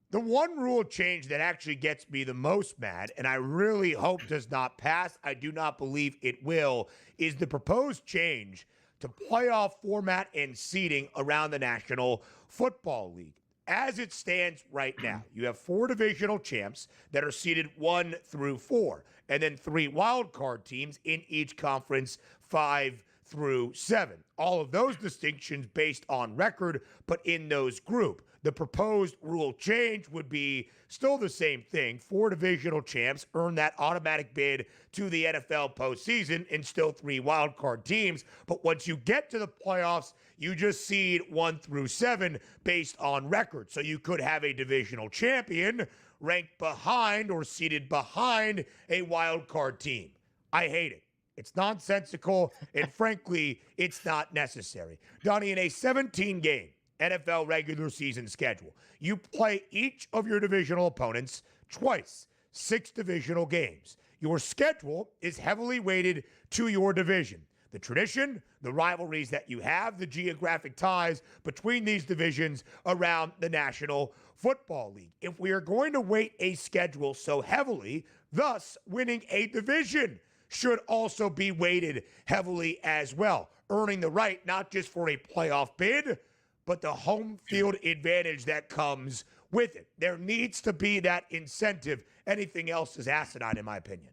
The one rule change that actually gets me the most mad, and I really hope does not pass, I do not believe it will, is the proposed change to playoff format and seeding around the National Football League. As it stands right now, you have 4 divisional champs that are seeded 1 through 4, and then 3 wild card teams in each conference, 5 through 7. All of those distinctions based on record, but in those group. The proposed rule change would be still the same thing. 4 divisional champs earn that automatic bid to the NFL postseason, and still 3 wildcard teams. But once you get to the playoffs, you just seed 1 through 7 based on record. So you could have a divisional champion ranked behind or seated behind a wildcard team. I hate it. It's nonsensical, and frankly, it's not necessary. Donnie, in a 17-game NFL regular season schedule, you play each of your divisional opponents twice, 6 divisional games. Your schedule is heavily weighted to your division. The tradition, the rivalries that you have, the geographic ties between these divisions around the National Football League. If we are going to weight a schedule so heavily, thus winning a division should also be weighted heavily as well, earning the right not just for a playoff bid, but the home field advantage that comes with it. There needs to be that incentive. Anything else is asinine, in my opinion.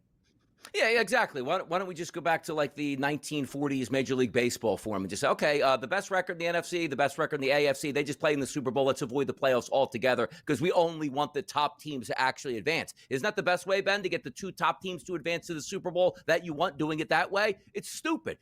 Yeah, exactly. Why don't we just go back to like the 1940s Major League Baseball form and just say, okay, the best record in the NFC, the best record in the AFC, they just play in the Super Bowl. Let's avoid the playoffs altogether because we only want the top teams to actually advance. Isn't that the best way, Ben, to get the 2 top teams to advance to the Super Bowl that you want, doing it that way? It's stupid.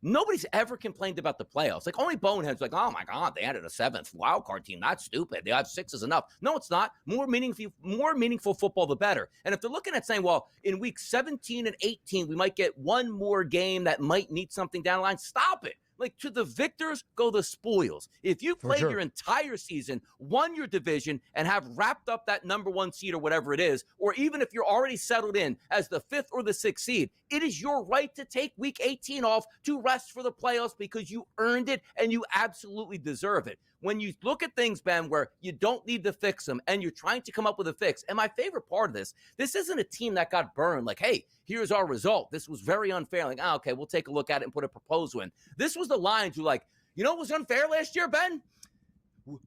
Nobody's ever complained about the playoffs. Like, only boneheads like, oh my God, they added a 7th wildcard team. That's stupid. They have 6 is enough. No, it's not. More meaningful football, the better. And if they're looking at saying, well, in week 17 and 18, we might get one more game that might need something down the line. Stop it. Like, to the victors go the spoils. If you played your entire season, won your division, and have wrapped up that number 1 seed or whatever it is, or even if you're already settled in as the 5th or the 6th seed, it is your right to take week 18 off to rest for the playoffs because you earned it and you absolutely deserve it. When you look at things, Ben, where you don't need to fix them and you're trying to come up with a fix, and my favorite part of this isn't a team that got burned like, hey, here's our result. This was very unfair. Like, okay, we'll take a look at it and put a proposal in. This was the Lions who like, you know what was unfair last year, Ben?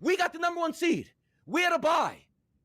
We got the number 1 seed. We had a bye.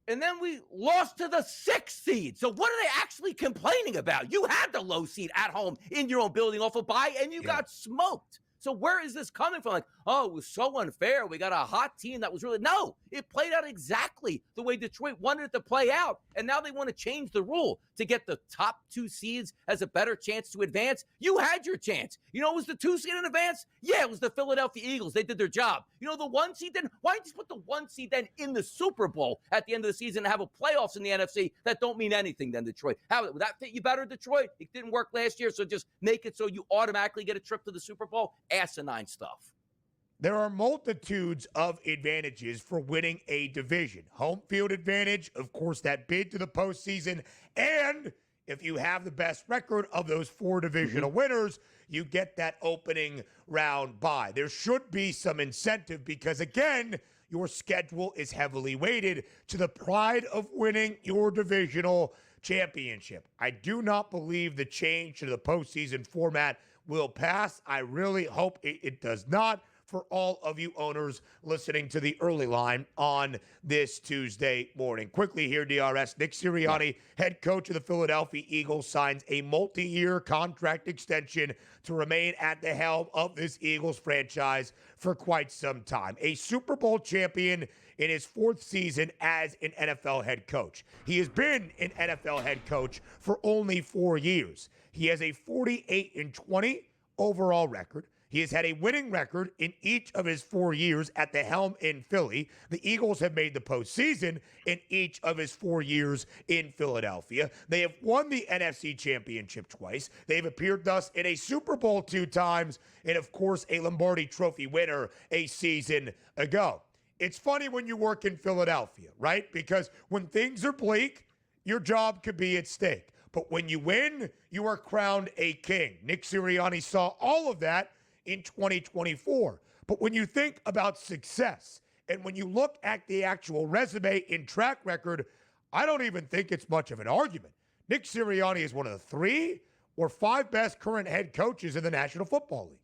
And then we lost to the 6th seed. So what are they actually complaining about? You had the low seed at home in your own building off a bye, and you got smoked. So where is this coming from? Like, oh, it was so unfair. We got a hot team that was really... No, it played out exactly the way Detroit wanted it to play out. And now they want to change the rule to get the top 2 seeds as a better chance to advance. You had your chance. You know, it was the 2 seed in advance? Yeah, it was the Philadelphia Eagles. They did their job. You know, the 1 seed then... Why don't you just put the 1 seed then in the Super Bowl at the end of the season and have a playoffs in the NFC that don't mean anything then, Detroit? How would that fit you better, Detroit? It didn't work last year, so just make it so you automatically get a trip to the Super Bowl. Asinine stuff. There are multitudes of advantages for winning a division. Home field advantage, of course, that bid to the postseason, and if you have the best record of those 4 divisional winners, you get that opening round bye. There should be some incentive because, again, your schedule is heavily weighted to the pride of winning your divisional championship. I do not believe the change to the postseason format will pass. I really hope it does not, for all of you owners listening to the early line on this Tuesday morning. Quickly here, DRS. Nick Sirianni, head coach of the Philadelphia Eagles, signs a multi-year contract extension to remain at the helm of this Eagles franchise for quite some time. A Super Bowl champion in his 4th season as an NFL head coach. He has been an NFL head coach for only 4 years. He has a 48-20 overall record. He has had a winning record in each of his 4 years at the helm in Philly. The Eagles have made the postseason in each of his 4 years in Philadelphia. They have won the NFC Championship twice. They've appeared thus in a Super Bowl 2 times, and of course, a Lombardi Trophy winner a season ago. It's funny when you work in Philadelphia, right? Because when things are bleak, your job could be at stake. But when you win, you are crowned a king. Nick Sirianni saw all of that in 2024. But when you think about success and when you look at the actual resume and track record, I don't even think it's much of an argument. Nick Sirianni is one of the 3 or 5 best current head coaches in the National Football League.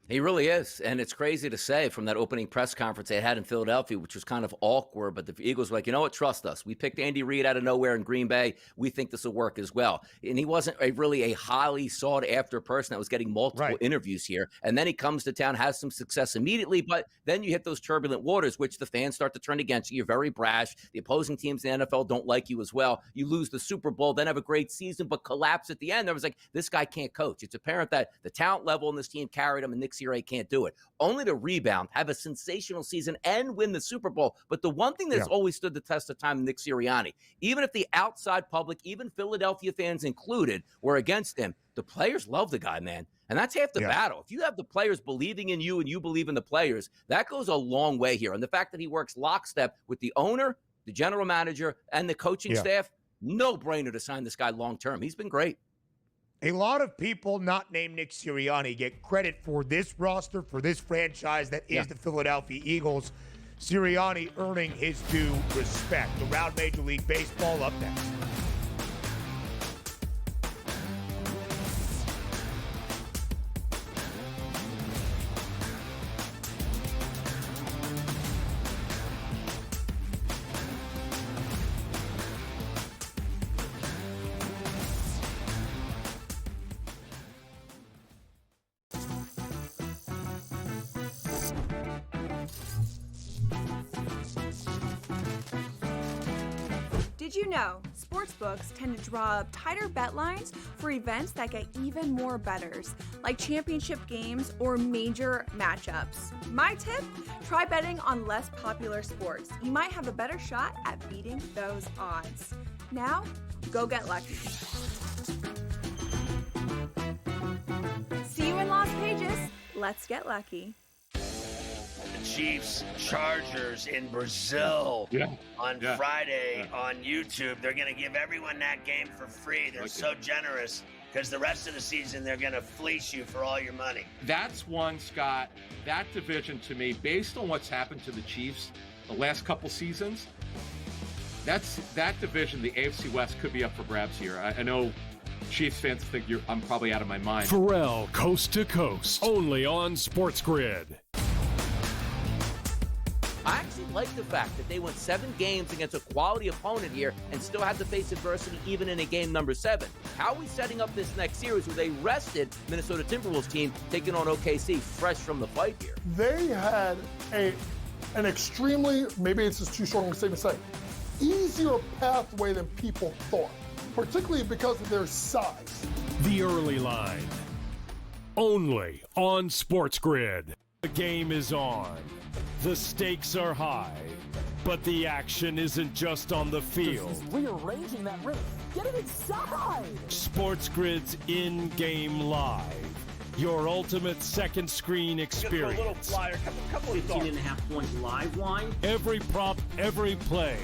He really is. And it's crazy to say from that opening press conference they had in Philadelphia, which was kind of awkward, but the Eagles were like, you know what, trust us. We picked Andy Reid out of nowhere in Green Bay. We think this will work as well. And he wasn't really a highly sought after person that was getting multiple interviews here. And then he comes to town, has some success immediately, but then you hit those turbulent waters, which the fans start to turn against you. You're very brash. The opposing teams in the NFL don't like you as well. You lose the Super Bowl, then have a great season, but collapse at the end. There was like, this guy can't coach. It's apparent that the talent level in this team carried him, and Nick Sirianni can't do it. Only to rebound, have a sensational season, and win the Super Bowl. But the one thing that's always stood the test of time, Nick Sirianni, even if the outside public, even Philadelphia fans included, were against him, the players love the guy, man. And that's half the battle. If you have the players believing in you and you believe in the players, that goes a long way here. And the fact that he works lockstep with the owner, the general manager, and the coaching staff, no brainer to sign this guy long term. He's been great. A lot of people not named Nick Sirianni get credit for this roster, for this franchise that is the Philadelphia Eagles. Sirianni earning his due respect. Around Major League Baseball up next. Did you know sportsbooks tend to draw up tighter bet lines for events that get even more bettors, like championship games or major matchups? My tip, try betting on less popular sports. You might have a better shot at beating those odds. Now, go get lucky. See you in Las Vegas. Let's get lucky. Chiefs Chargers in Brazil on Friday on YouTube. They're going to give everyone that game for free. They're so generous because the rest of the season they're going to fleece you for all your money. That's one, Scott. That division to me, based on what's happened to the Chiefs the last couple seasons, that division, the AFC West, could be up for grabs here. I know Chiefs fans think I'm probably out of my mind. Pharrell, coast to coast, only on SportsGrid. I actually like the fact that they went 7 games against a quality opponent here and still had to face adversity even in a game number 7. How are we setting up this next series where they rested Minnesota Timberwolves team taking on OKC fresh from the fight here? They had an extremely, maybe it's just too strong a statement to say, easier pathway than people thought, particularly because of their size. The early line, only on SportsGrid. The game is on. The stakes are high, but the action isn't just on the field. He's rearranging that rim. Get it inside! SportsGrid's in-game live. Your ultimate second screen experience. A little flyer, couple 15.5 point live line. Every prop, every play.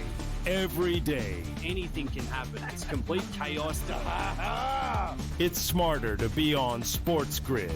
every day. Anything can happen. It's complete chaos. It's smarter to be on SportsGrid.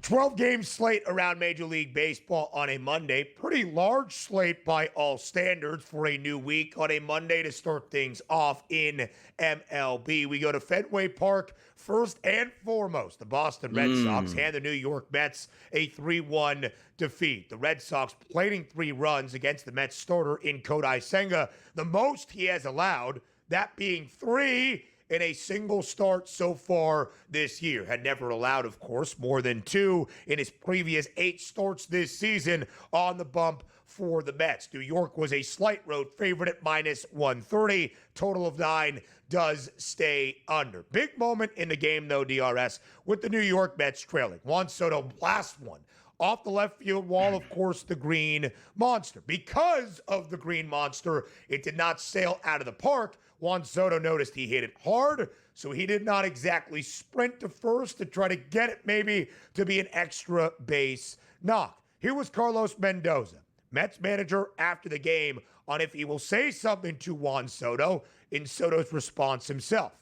12-game slate around Major League Baseball on a Monday. Pretty large slate by all standards for a new week on a Monday to start things off in MLB. We go to Fenway Park first and foremost. The Boston Red Sox hand the New York Mets a 3-1 defeat. The Red Sox plating 3 runs against the Mets starter in Kodai Senga, the most he has allowed, that being 3 in a single start so far this year. Had never allowed, of course, more than 2 in his previous 8 starts this season on the bump for the Mets. New York was a slight road favorite at minus 130. Total of 9 does stay under. Big moment in the game, though, DRS, with the New York Mets trailing. Juan Soto blasts one off the left field wall, of course, the Green Monster. Because of the Green Monster, it did not sail out of the park. Juan Soto noticed he hit it hard, so he did not exactly sprint to first to try to get it maybe to be an extra base knock. Here was Carlos Mendoza, Mets manager, after the game on if he will say something to Juan Soto in Soto's response himself.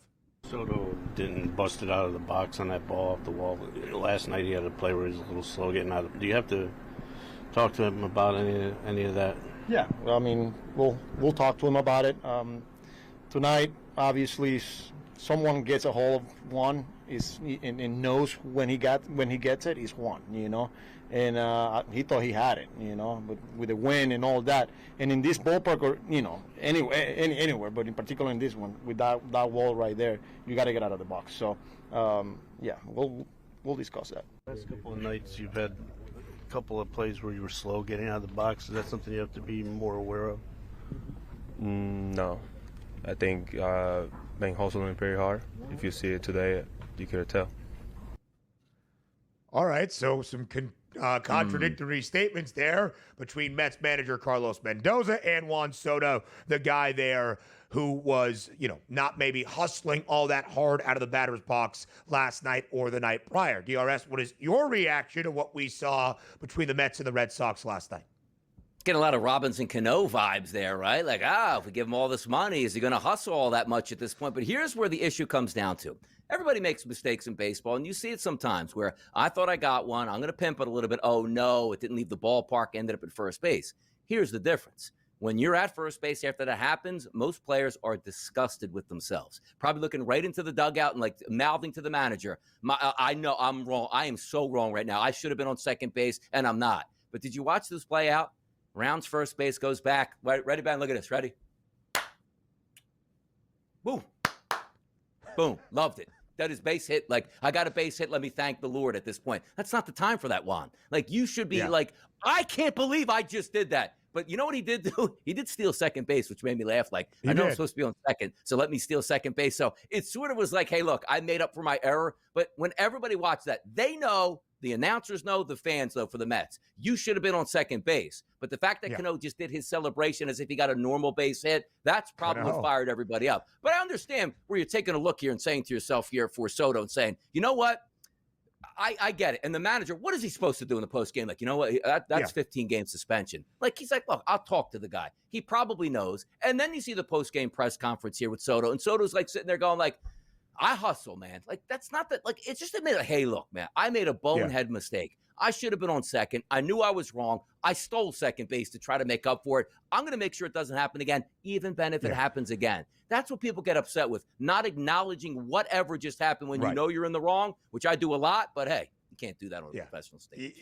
Soto didn't bust it out of the box on that ball off the wall. Last night he had a play where he was a little slow getting out of. Do you have to talk to him about any of that? Yeah, I mean, we'll talk to him about it. Tonight, obviously, someone gets a hold of one and knows when he gets it, he's won, you know. And he thought he had it, you know, but with the win and all that. And in this ballpark, or you know, anywhere, but in particular in this one, with that wall right there, you got to get out of the box. So, yeah, we'll discuss that. Last couple of nights, you've had a couple of plays where you were slow getting out of the box. Is that something you have to be more aware of? No. I think been hustling very hard. If you see it today, you could tell. All right, so some contradictory statements there between Mets manager Carlos Mendoza and Juan Soto, the guy there who was, you know, not maybe hustling all that hard out of the batter's box last night or the night prior. DRS, what is your reaction to what we saw between the Mets and the Red Sox last night? Getting a lot of Robinson Cano vibes there, right? Like, if we give him all this money, is he going to hustle all that much at this point? But here's where the issue comes down to. Everybody makes mistakes in baseball, and you see it sometimes where I thought I got one. I'm going to pimp it a little bit. Oh, no, it didn't leave the ballpark, ended up at first base. Here's the difference. When you're at first base after that happens, most players are disgusted with themselves. Probably looking right into the dugout and like mouthing to the manager, I know I'm wrong. I am so wrong right now. I should have been on second base, and I'm not. But did you watch this play out? Rounds first base, goes back. Ready, Ben? Look at this. Ready? Boom. Boom. Loved it. That is base hit. Like, I got a base hit. Let me thank the Lord at this point. That's not the time for that, Juan. Like, you should be like, I can't believe I just did that. But you know what he did do? He did steal second base, which made me laugh. Like, I know I'm supposed to be on second, so let me steal second base. So it sort of was like, hey, look, I made up for my error. But when everybody watched that, they know, the announcers know, the fans know for the Mets, you should have been on second base. But the fact that Cano just did his celebration as if he got a normal base hit, that's probably what fired everybody up. But I understand where you're taking a look here and saying to yourself here for Soto and saying, you know what? I get it. And the manager, what is he supposed to do in the postgame? Like, you know what? That's 15-game suspension. Like, he's like, look, I'll talk to the guy. He probably knows. And then you see the postgame press conference here with Soto, and Soto's like sitting there going like, I hustle, man. Like, that's not that. Like, it's just admit, like, hey, look, man, I made a bonehead mistake. I should have been on second. I knew I was wrong. I stole second base to try to make up for it. I'm going to make sure it doesn't happen again, even, Ben, if it happens again. That's what people get upset with, not acknowledging whatever just happened when you know you're in the wrong, which I do a lot, but hey, you can't do that on a professional stage.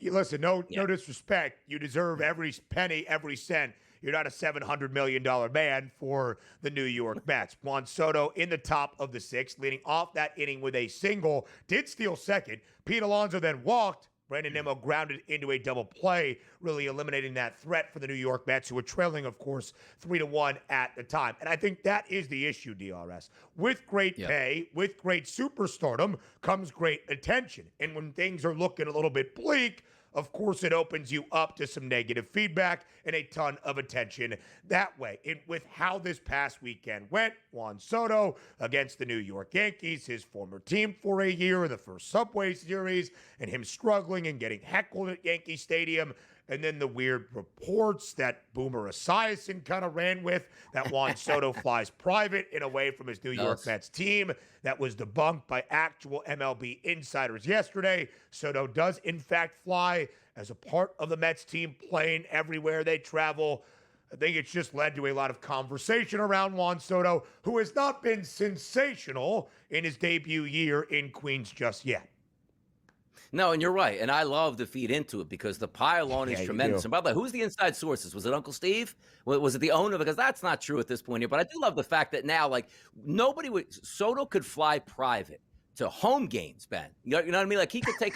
Listen, no disrespect. You deserve every penny, every cent. You're not a $700 million man for the New York Mets. Juan Soto in the top of the 6th, leading off that inning with a single, did steal second. Pete Alonso then walked. Brandon Nimmo grounded into a double play, really eliminating that threat for the New York Mets, who were trailing, of course, 3-1 at the time. And I think that is the issue, DRS. With great pay, with great superstardom, comes great attention. And when things are looking a little bit bleak, of course it opens you up to some negative feedback and a ton of attention that way. With how this past weekend went, Juan Soto against the New York Yankees, his former team for a year, the first Subway Series, and him struggling and getting heckled at Yankee Stadium. And then the weird reports that Boomer Esiason kind of ran with, that Juan Soto flies private and away from his New York Mets team. That was debunked by actual MLB insiders yesterday. Soto does, in fact, fly as a part of the Mets team plane everywhere they travel. I think it's just led to a lot of conversation around Juan Soto, who has not been sensational in his debut year in Queens just yet. No, and you're right. And I love to feed into it because the pile-on is tremendous. And by the way, who's the inside sources? Was it Uncle Steve? Was it the owner? Because that's not true at this point here. But I do love the fact that now, like, Soto could fly private to home games, Ben. You know what I mean? Like, he could take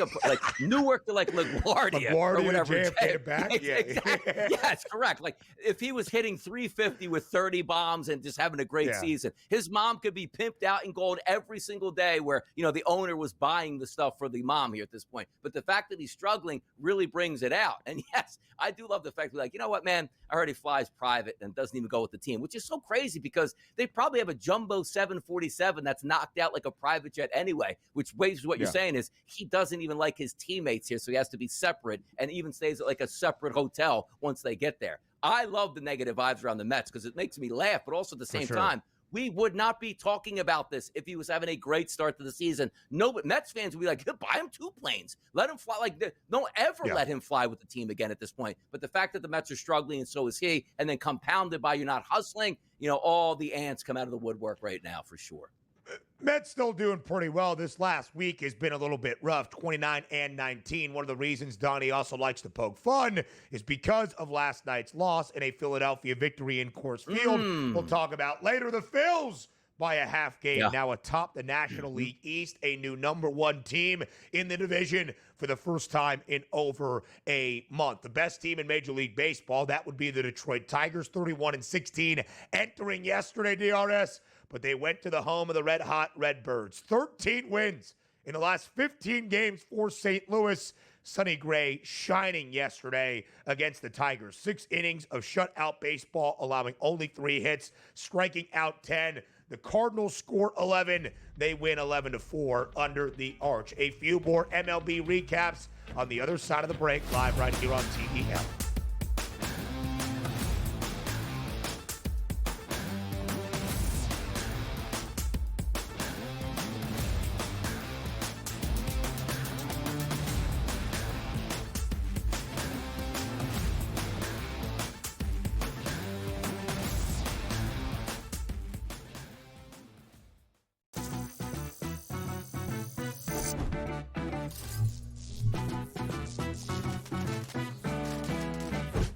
Newark to LaGuardia or whatever. JFK back? Yeah. Exactly. Yes, correct. Like, if he was hitting 350 with 30 bombs and just having a great season, his mom could be pimped out in gold every single day where, the owner was buying the stuff for the mom here at this point. But the fact that he's struggling really brings it out. And yes, I do love the fact that, like, you know what, man? I heard he flies private and doesn't even go with the team, which is so crazy because they probably have a jumbo 747 that's knocked out like a private jet anyway, which waves what you're saying is he doesn't even like his teammates here, so he has to be separate and even stays at like a separate hotel once they get there. I love the negative vibes around the Mets because it makes me laugh, but also at the same time, we would not be talking about this if he was having a great start to the season. No, but Mets fans would be like, buy him 2 planes. Let him fly. Like, don't ever let him fly with the team again at this point. But the fact that the Mets are struggling and so is he, and then compounded by you're not hustling, all the ants come out of the woodwork right now for sure. Mets still doing pretty well. This last week has been a little bit rough, 29-19. One of the reasons Donnie also likes to poke fun is because of last night's loss and a Philadelphia victory in Coors Field. We'll talk about later. The Phils by a half game, now atop the National League East, a new number 1 team in the division for the first time in over a month. The best team in Major League Baseball, that would be the Detroit Tigers, 31-16, entering yesterday, DRS. But they went to the home of the red-hot Redbirds. 13 wins in the last 15 games for St. Louis. Sonny Gray shining yesterday against the Tigers. 6 innings of shutout baseball, allowing only 3 hits, striking out 10. The Cardinals score 11. They win 11-4 under the arch. A few more MLB recaps on the other side of the break, live right here on TEL.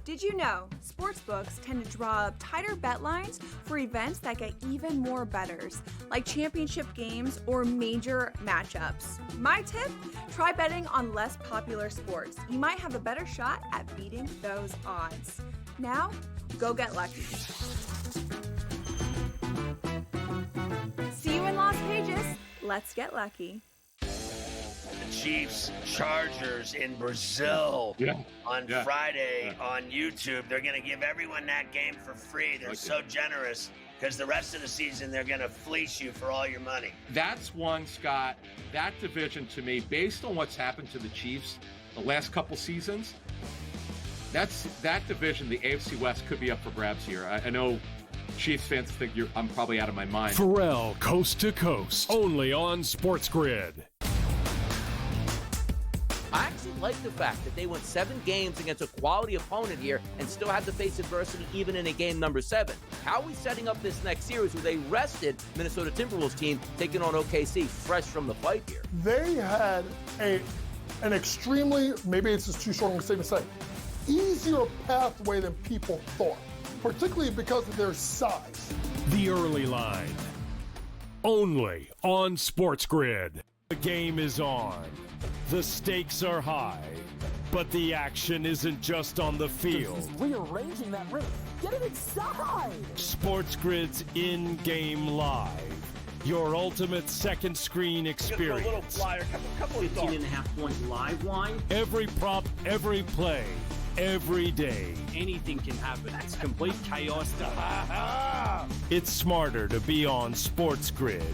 Did you know sportsbooks tend to draw up tighter bet lines for events that get even more bettors, like championship games or major matchups? My tip? Try betting on less popular sports. You might have a better shot at beating those odds. Now, go get lucky. See you in Las Vegas. Let's get lucky. Chiefs Chargers in Brazil on Friday on YouTube. They're going to give everyone that game for free. They're so generous because the rest of the season they're going to fleece you for all your money. That's one, Scott. That division to me, based on what's happened to the Chiefs the last couple seasons, that division, the AFC West, could be up for grabs here. I know Chiefs fans think I'm probably out of my mind. Pharrell, coast to coast, only on SportsGrid. I actually like the fact that they went 7 games against a quality opponent here and still had to face adversity even in a game number 7. How are we setting up this next series where they rested Minnesota Timberwolves team taking on OKC fresh from the fight here? They had an extremely, maybe it's just too strong a statement to say, easier pathway than people thought, particularly because of their size. The early line, only on SportsGrid. The game is on. The stakes are high, but the action isn't just on the field. He's rearranging that rim. Get it inside! SportsGrid's in-game live. Your ultimate second screen experience. A little flyer, couple of 15.5-point live line. Every prop, every play, every day. Anything can happen. It's complete chaos. It's smarter to be on SportsGrid.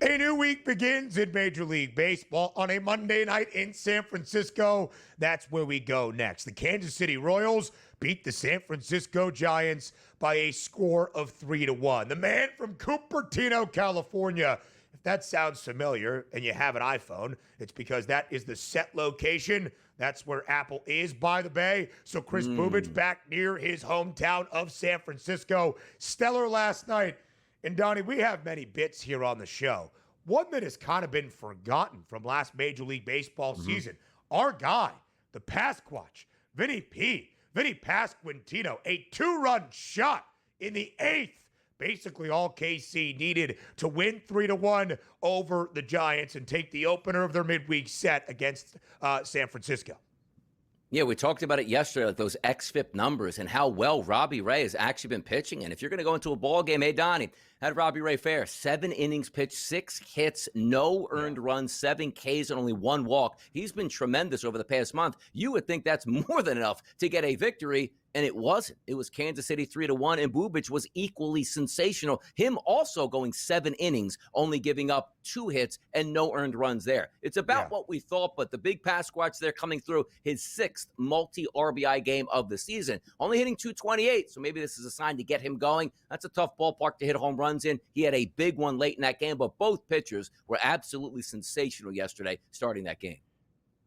A new week begins in Major League Baseball on a Monday night in San Francisco. That's where we go next. The Kansas City Royals beat the San Francisco Giants by a score of 3-1. The man from Cupertino, California. If that sounds familiar and you have an iPhone, it's because that is the set location. That's where Apple is by the Bay. So Chris Bubic back near his hometown of San Francisco. Stellar last night. And Donnie, we have many bits here on the show. One that has kind of been forgotten from last Major League Baseball season. Our guy, the Pasquatch, Vinny Pasquantino, a 2-run shot in the 8th. Basically all KC needed to win 3-1 over the Giants and take the opener of their midweek set against San Francisco. Yeah, we talked about it yesterday, like those xFIP numbers and how well Robbie Ray has actually been pitching. And if you're going to go into a ball game, hey, Donnie, how did Robbie Ray fare? 7 innings pitched, 6 hits, no earned runs, 7 Ks, and only 1 walk. He's been tremendous over the past month. You would think that's more than enough to get a victory, and it wasn't. It was Kansas City 3-1, and Bubic was equally sensational. Him also going 7 innings, only giving up 2 hits and no earned runs there. It's about what we thought, but the big Pasquatch there coming through his 6th multi-RBI game of the season. Only hitting 228, so maybe this is a sign to get him going. That's a tough ballpark to hit home runs in. He had a big one late in that game, but both pitchers were absolutely sensational yesterday starting that game.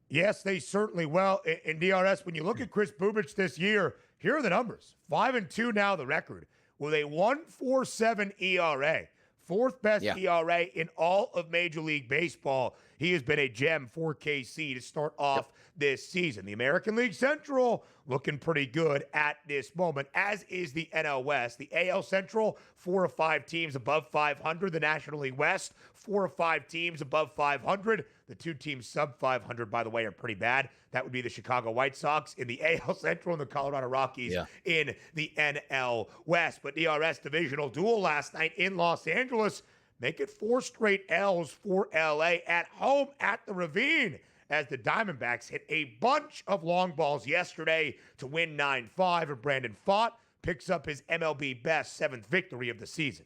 Yes, they certainly will. In DRS, when you look at Chris Bubic this year, here are the numbers. 5-2 now the record with a 1.47 ERA. 4th best ERA in all of Major League Baseball. He has been a gem for KC to start off this season. The American League Central looking pretty good at this moment, as is the NL West. The AL Central, 4 of 5 teams above 500. The National League West, 4 of 5 teams above 500. The 2 teams sub 500, by the way, are pretty bad. That would be the Chicago White Sox in the AL Central and the Colorado Rockies in the NL West. But DRS divisional duel last night in Los Angeles. Make it 4 straight L's for LA at home at the Ravine, as the Diamondbacks hit a bunch of long balls yesterday to win 9-5, and Brandon Pfaadt picks up his MLB best 7th victory of the season.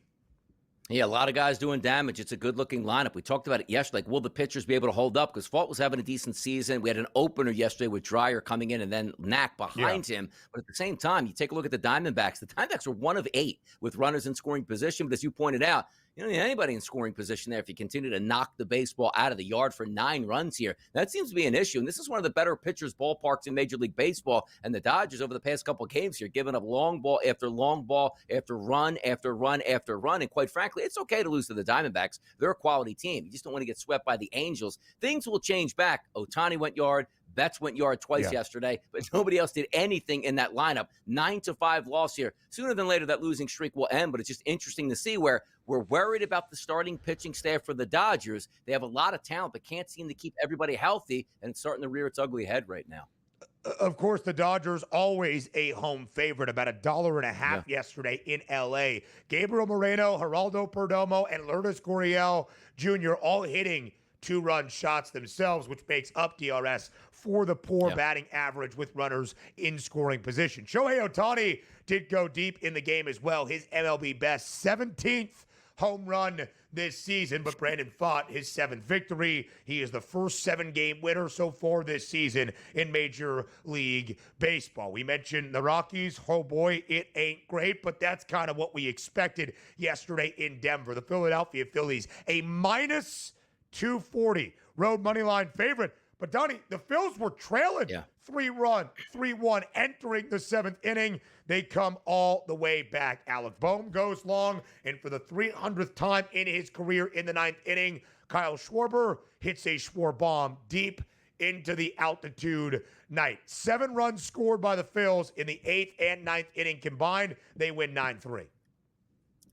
Yeah, a lot of guys doing damage. It's a good-looking lineup. We talked about it yesterday. Like, will the pitchers be able to hold up? Because Pfaadt was having a decent season. We had an opener yesterday with Dreyer coming in and then Knack behind him. But at the same time, you take a look at the Diamondbacks. The Diamondbacks were 1 of 8 with runners in scoring position. But as you pointed out, you don't need anybody in scoring position there if you continue to knock the baseball out of the yard for 9 runs here. That seems to be an issue. And this is one of the better pitchers' ballparks in Major League Baseball. And the Dodgers over the past couple of games here, giving up long ball after run after run after run. And quite frankly, it's okay to lose to the Diamondbacks. They're a quality team. You just don't want to get swept by the Angels. Things will change back. Ohtani went yard. Betts went yard twice yesterday, but nobody else did anything in that lineup. 9-5 loss here. Sooner than later, that losing streak will end, but it's just interesting to see where we're worried about the starting pitching staff for the Dodgers. They have a lot of talent, but can't seem to keep everybody healthy, and it's starting to rear its ugly head right now. Of course, the Dodgers always a home favorite, about $1.50 yesterday in L.A. Gabriel Moreno, Geraldo Perdomo, and Lourdes Gurriel Jr. all hitting 2-run shots themselves, which makes up DRS for the poor batting average with runners in scoring position. Shohei Ohtani did go deep in the game as well. His MLB best 17th home run this season, but Brandon Pfaadt, his 7th victory. He is the first 7-game winner so far this season in Major League Baseball. We mentioned the Rockies. Oh boy, it ain't great, but that's kind of what we expected yesterday in Denver. The Philadelphia Phillies, a minus 240 road money line favorite. But Donnie, the Phils were trailing 3-1 entering the 7th inning. They come all the way back. Alec Boehm goes long, and for the 300th time in his career in the 9th inning, Kyle Schwarber hits a Schwarbomb deep into the altitude night. 7 runs scored by the Phils in the 8th and 9th inning combined. They win 9-3.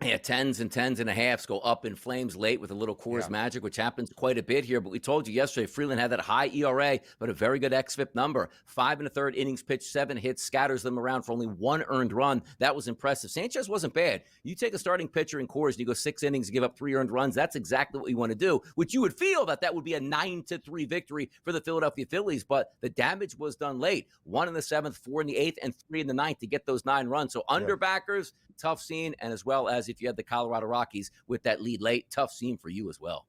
Yeah, 10s and 10s and a halves go up in flames late with a little Coors Magic, which happens quite a bit here. But we told you yesterday, Freeland had that high ERA, but a very good xFIP number. 5 1/3 innings pitched, 7 hits, scatters them around for only 1 earned run. That was impressive. Sanchez wasn't bad. You take a starting pitcher in Coors and you go 6 innings and give up 3 earned runs. That's exactly what you want to do, which you would feel that would be a 9-3 victory for the Philadelphia Phillies. But the damage was done late. 1 in the 7th, 4 in the 8th, and 3 in the 9th to get those 9 runs. So underbackers, tough scene, and as well as if you had the Colorado Rockies with that lead late, tough scene for you as well.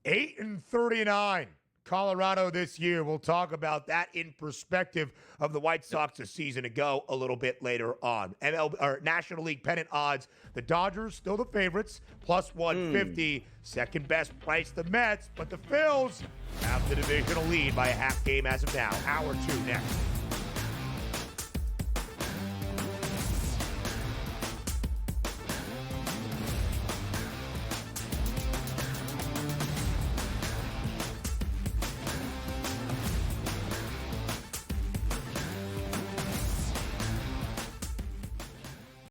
8-39, Colorado this year. We'll talk about that in perspective of the White Sox a season ago a little bit later on. MLB or National League pennant odds: the Dodgers still the favorites, plus 150. Second best price, the Mets, but the Phils have the divisional lead by a half game as of now. Hour 2 next.